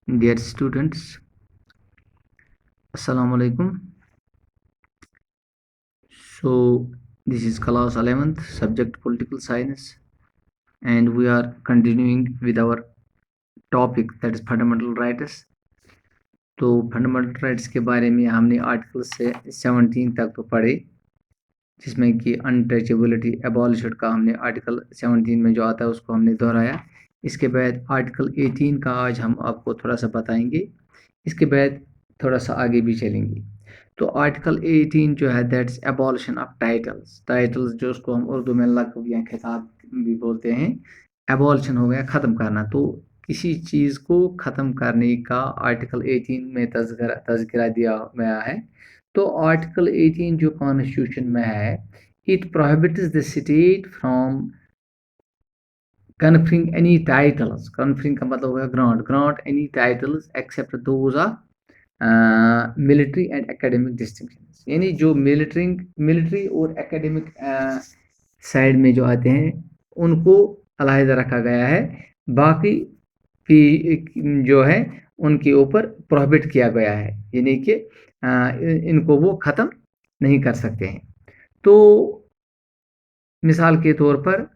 Dear students, Assalamu alaikum. So, this is class 11th, subject political science, and we are continuing with our topic, that is fundamental rights. तो fundamental rights के बारे में हमने article से 17 तक तो पढ़े, जिसमें कि अनटचेबिलिटी एबॉलिश्ड का हमने आर्टिकल 17 में जो आता है उसको हमने दोहराया। इसके बाद आर्टिकल 18 का आज हम आपको थोड़ा सा बताएंगे, इसके बाद थोड़ा सा आगे भी चलेंगे। तो आर्टिकल 18 जो है दैट्स एबॉलिशन ऑफ टाइटल्स जो उसको हम उर्दू में लक़ब या खिताब भी बोलते हैं। एबॉलिशन हो गया ख़त्म करना, तो किसी चीज़ को ख़त्म करने का आर्टिकल 18 में तज़किरा दिया गया है। तो आर्टिकल 18 जो कॉन्स्टिट्यूशन में है, it prohibits the state from conferring any titles. Conferring का मतलब होगा grant any titles except those of military and academic distinctions. यानी जो मिलिट्री और एकेडमिक साइड में जो आते हैं उनको अलहदा रखा गया है, बाकी जो है उनके ऊपर प्रोहिबिट किया गया है, यानी कि इनको वो ख़त्म नहीं कर सकते हैं। तो मिसाल के तौर पर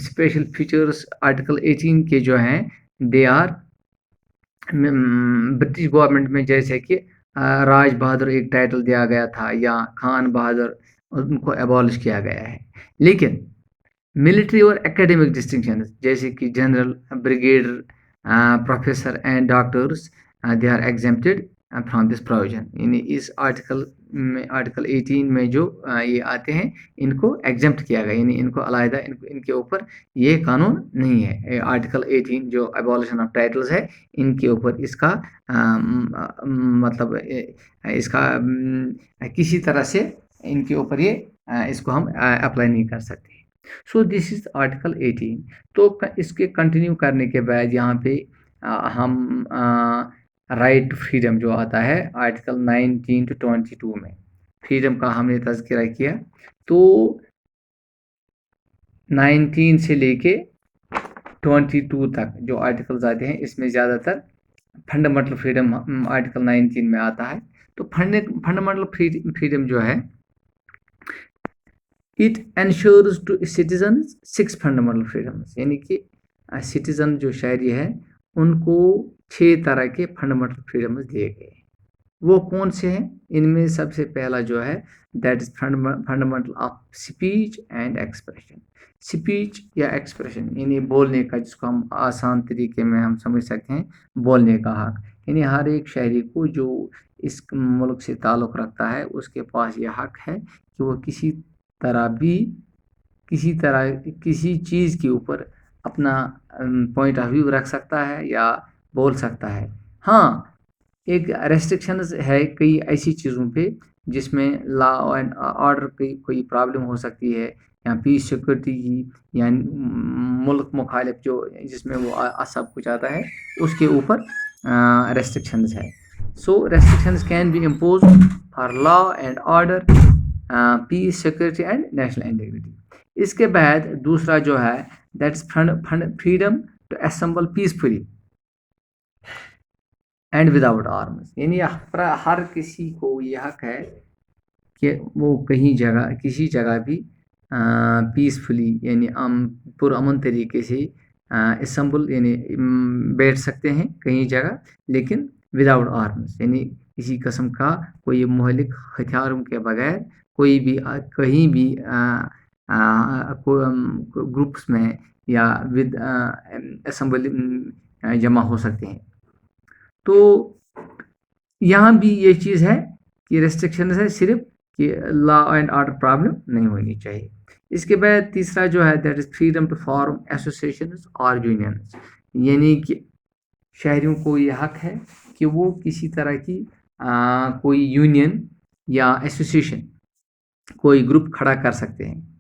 स्पेशल फीचर्स आर्टिकल 18 के जो हैं दे आर ब्रिटिश गवर्नमेंट में, जैसे कि राज बहादुर एक टाइटल दिया गया था या खान बहादुर, उनको एबॉलिश किया गया है। लेकिन मिलिट्री और एकेडमिक डिस्टिंक्शन जैसे कि general, brigadier, professor and doctors, they are exempted from this provision. यानी इस आर्टिकल 18 में जो ये आते हैं इनको एग्जेम्प्ट किया गया, यानी इनको अलहदा इनके ऊपर ये कानून नहीं है। आर्टिकल 18 जो एबॉलिशन ऑफ टाइटल्स है, इनके ऊपर इसका मतलब इसका किसी तरह से इनके ऊपर ये इसको हम अप्लाई नहीं कर सकते। So this is article 18। तो इसके कंटिन्यू करने के बाद यहाँ पे हम राइट टू फ्रीडम जो आता है आर्टिकल 19 to 22 में, फ्रीडम का हमने तज़किरा किया। तो 19 से लेके 22 तक जो आर्टिकल्स आते हैं इसमें ज़्यादातर फंडामेंटल फ्रीडम आर्टिकल 19 में आता है। तो फंडामेंटल फ्रीडम जो है, it ensures to citizens 6 fundamental freedoms, यानी कि सिटीजन जो शहरी है उनको 6 तरह के फंडामेंटल फ्रीडम्स दिए गए। वो कौन से हैं? इनमें सबसे पहला जो है that is fundamental of speech and expression. Speech या एक्सप्रेशन यानी बोलने का, जिसको हम आसान तरीके में हम समझ सकते हैं बोलने का हक। यानी हर एक शहरी को जो इस मुल्क से ताल्लुक़ रखता है उसके पास ये हक है कि वो किसी किसी चीज़ के ऊपर अपना पॉइंट ऑफ व्यू रख सकता है या बोल सकता है। हाँ, एक रेस्ट्रिक्शंस है कई ऐसी चीज़ों पे जिसमें लॉ एंड ऑर्डर की कोई प्रॉब्लम हो सकती है, या पीस सिक्योरिटी की, या मुल्क मुखालिफ जो जिसमें वो सब कुछ आता है उसके ऊपर रेस्ट्रिक्शंस है। So restrictions can be impose for law and order, peace security and national integrity. इसके बाद दूसरा जो है that's freedom to assemble peacefully and without arms. यानी हर किसी को ये हक है कि वो किसी जगह भी पीसफुली यानी पुरअमन तरीके से असेंबल यानी बैठ सकते हैं कहीं जगह, लेकिन विदाउट आर्म्स, यानी किसी किस्म का कोई मुहलिक हथियारों के बगैर कोई भी कहीं भी ग्रुप्स में या विद असेंबली जमा हो सकते हैं। तो यहाँ भी ये चीज़ है कि रेस्ट्रिक्शन है सिर्फ कि लॉ एंड ऑर्डर प्रॉब्लम नहीं होनी चाहिए। इसके बाद तीसरा जो है that is freedom to form associations और यूनियंस, यानी कि शहरियों को ये हक है कि वो किसी तरह की कोई यूनियन या एसोसिएशन, कोई ग्रुप खड़ा कर सकते हैं,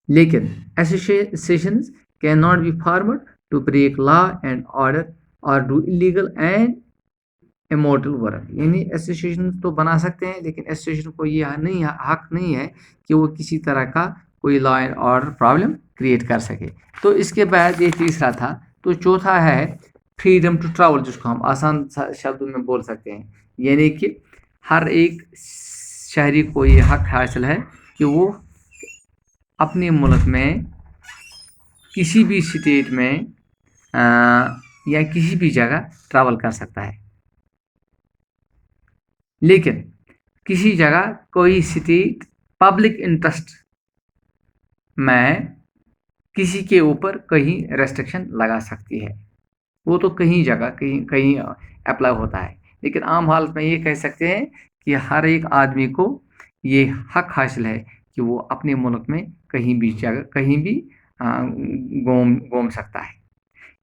लेकिन associations can not be formed to break law and order और do illegal and immoral work. यानी एसोसिएशन तो बना सकते हैं, लेकिन एसोसिएशन को ये हक नहीं है कि वो किसी तरह का कोई law and order problem create कर सके। तो इसके बाद ये तीसरा था। तो चौथा है फ्रीडम टू ट्रैवल, जिसको हम आसान शब्दों में बोल सकते हैं, यानी कि हर एक शहरी को ये हक हासिल है कि वो अपने मुल्क में किसी भी स्टेट में या किसी भी जगह ट्रैवल कर सकता है। लेकिन किसी जगह कोई स्टेट पब्लिक इंटरेस्ट में किसी के ऊपर कहीं रेस्ट्रिक्शन लगा सकती है, वो तो कहीं जगह कहीं कहीं अप्लाई होता है। लेकिन आम हालत में ये कह सकते हैं कि हर एक आदमी को ये हक हासिल है कि वो अपने मुल्क में कहीं भी जगह कहीं भी घूम सकता है।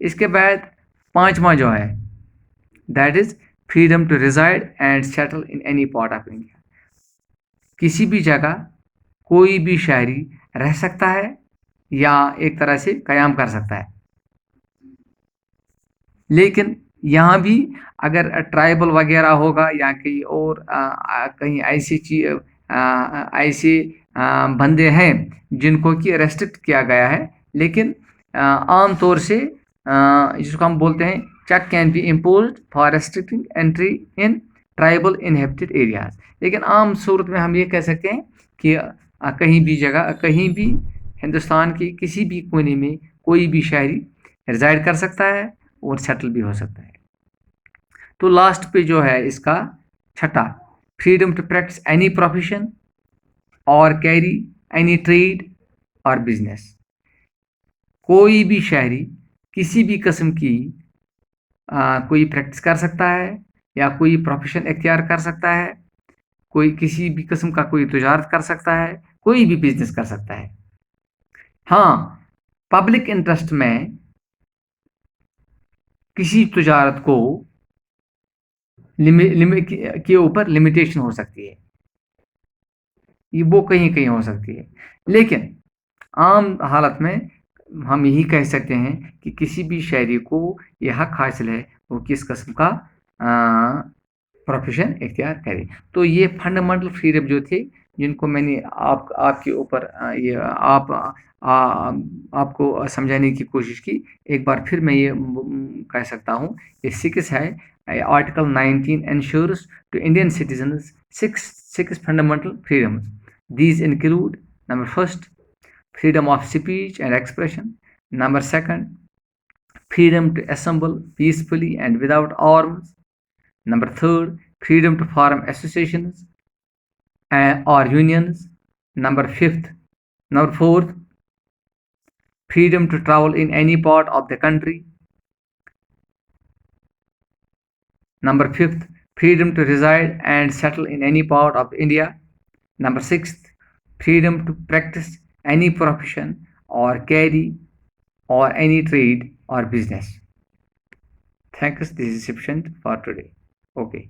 इसके बाद पांचवा जो है, that is freedom to reside and settle in any part of India. किसी भी जगह कोई भी शहरी रह सकता है या एक तरह से कयाम कर सकता है। लेकिन यहाँ भी अगर ट्राइबल वगैरह होगा या कहीं और कहीं ऐसी चीज ऐसे बंदे हैं जिनको कि रेस्ट्रिक्ट किया गया है, लेकिन आम तौर से जिसको हम बोलते हैं check can be impose for restricting entry in tribal inhabited areas. लेकिन आम सूरत में हम ये कह सकते हैं कि कहीं भी जगह कहीं भी हिंदुस्तान के किसी भी कोने में कोई भी शहरी रिजाइड कर सकता है और सेटल भी हो सकता है। तो लास्ट पे जो है इसका छठा, freedom to practice any profession और कैरी एनी ट्रेड और बिजनेस। कोई भी शहरी किसी भी किस्म की कोई प्रैक्टिस कर सकता है या कोई प्रोफेशन इख्तियार कर सकता है, कोई किसी भी किस्म का कोई तजारत कर सकता है, कोई भी बिजनेस कर सकता है। हाँ, पब्लिक इंटरेस्ट में किसी तजारत को के ऊपर लिमिटेशन हो सकती है, ये वो कहीं कहीं हो सकती है। लेकिन आम हालत में हम यही कह सकते हैं कि किसी भी शहरी को ये हक हासिल है वो किस किस्म का प्रोफेशन इख्तियार करे। तो ये फंडामेंटल फ्रीडम जो थे जिनको मैंने आपके ऊपर ये आपको समझाने की कोशिश की, एक बार फिर मैं ये कह सकता हूँ, ये सिक्स है। Article 19 ensures to Indian citizens six fundamental freedoms. These include: number first, freedom of speech and expression; number second, freedom to assemble peacefully and without arms; number third, freedom to form associations or unions; number fourth, freedom to travel in any part of the country; number fifth, freedom to reside and settle in any part of India; number sixth, freedom to practice any profession or carry or any trade or business. Thanks. This is sufficient for today. Okay.